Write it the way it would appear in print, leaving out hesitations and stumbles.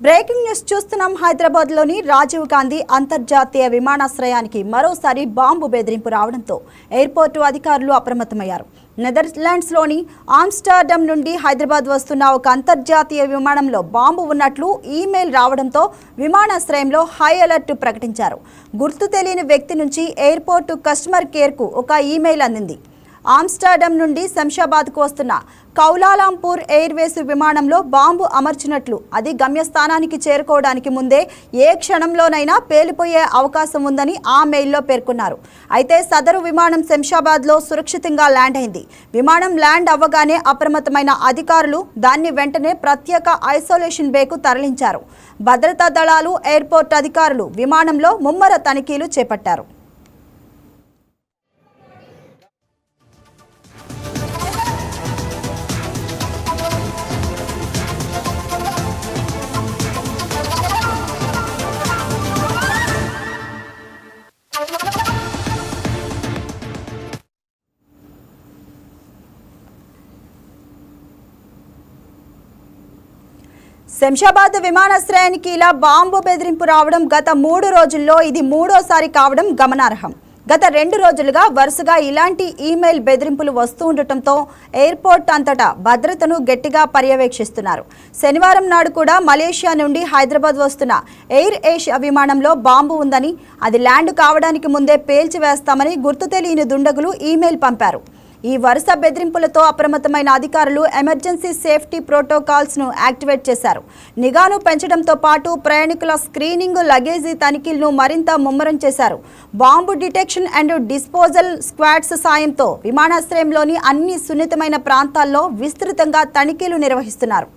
Breaking news చూస్తున్నాం. హైదరాబాద్ లోని రాజీవ్ గాంధీ అంతర్జాతీయ విమానాశ్రయానికి మరోసారి బాంబు బెదిరింపు రావడంతో ఎయిర్పోర్టు అధికారులు అప్రమత్తమయ్యారు. నెదర్లాండ్స్ లోని ఆమ్స్టర్డామ్ నుండి హైదరాబాద్ వస్తున్న ఒక అంతర్జాతీయ విమానంలో బాంబు ఉన్నట్లు ఈమెయిల్ రావడంతో విమానాశ్రయంలో హై అలర్ట్ ప్రకటించారు. గుర్తు తెలియని వ్యక్తి నుంచి ఎయిర్పోర్టు కస్టమర్ కేర్కు ఒక ఈమెయిల్ అందింది. ఆమ్స్టర్డామ్ నుండి శంషాబాద్కు వస్తున్న కౌలాలంపూర్ ఎయిర్వేస్ విమానంలో బాంబు అమర్చినట్లు, అది గమ్యస్థానానికి చేరుకోవడానికి ముందే ఏ క్షణంలోనైనా పేలిపోయే అవకాశం ఉందని ఆ మెయిల్లో పేర్కొన్నారు. అయితే సదరు విమానం శంషాబాద్లో సురక్షితంగా ల్యాండ్ అయింది. విమానం ల్యాండ్ అవ్వగానే అప్రమత్తమైన అధికారులు దాన్ని వెంటనే ప్రత్యేక ఐసోలేషన్ బేకు తరలించారు. భద్రతా దళాలు, ఎయిర్పోర్ట్ అధికారులు విమానంలో ముమ్మర తనిఖీలు చేపట్టారు. శంషాబాద్ విమానాశ్రయానికి ఇలా బాంబు బెదిరింపు రావడం గత 3 రోజుల్లో ఇది 3వ కావడం గమనార్హం. గత 2 రోజులుగా వరుసగా ఇలాంటి ఈమెయిల్ బెదిరింపులు వస్తూ ఉండటంతో ఎయిర్పోర్ట్ అంతటా భద్రతను గట్టిగా పర్యవేక్షిస్తున్నారు. శనివారం నాడు కూడా మలేషియా నుండి హైదరాబాద్ వస్తున్న ఎయిర్ ఏషియా విమానంలో బాంబు ఉందని, అది ల్యాండ్ కావడానికి ముందే పేల్చివేస్తామని గుర్తు తెలియని దుండగులు ఈమెయిల్ పంపారు. ఈ వరుస బెదిరింపులతో అప్రమత్తమైన అధికారులు ఎమర్జెన్సీ సేఫ్టీ ప్రోటోకాల్స్ను యాక్టివేట్ చేశారు. నిఘాను పెంచడంతో పాటు ప్రయాణికుల స్క్రీనింగ్, లగేజీ తనిఖీలను మరింత ముమ్మరం చేశారు. Bomb detection and disposal squads సాయంతో విమానాశ్రయంలోని అన్ని సున్నితమైన ప్రాంతాల్లో విస్తృతంగా తనిఖీలు నిర్వహిస్తున్నారు.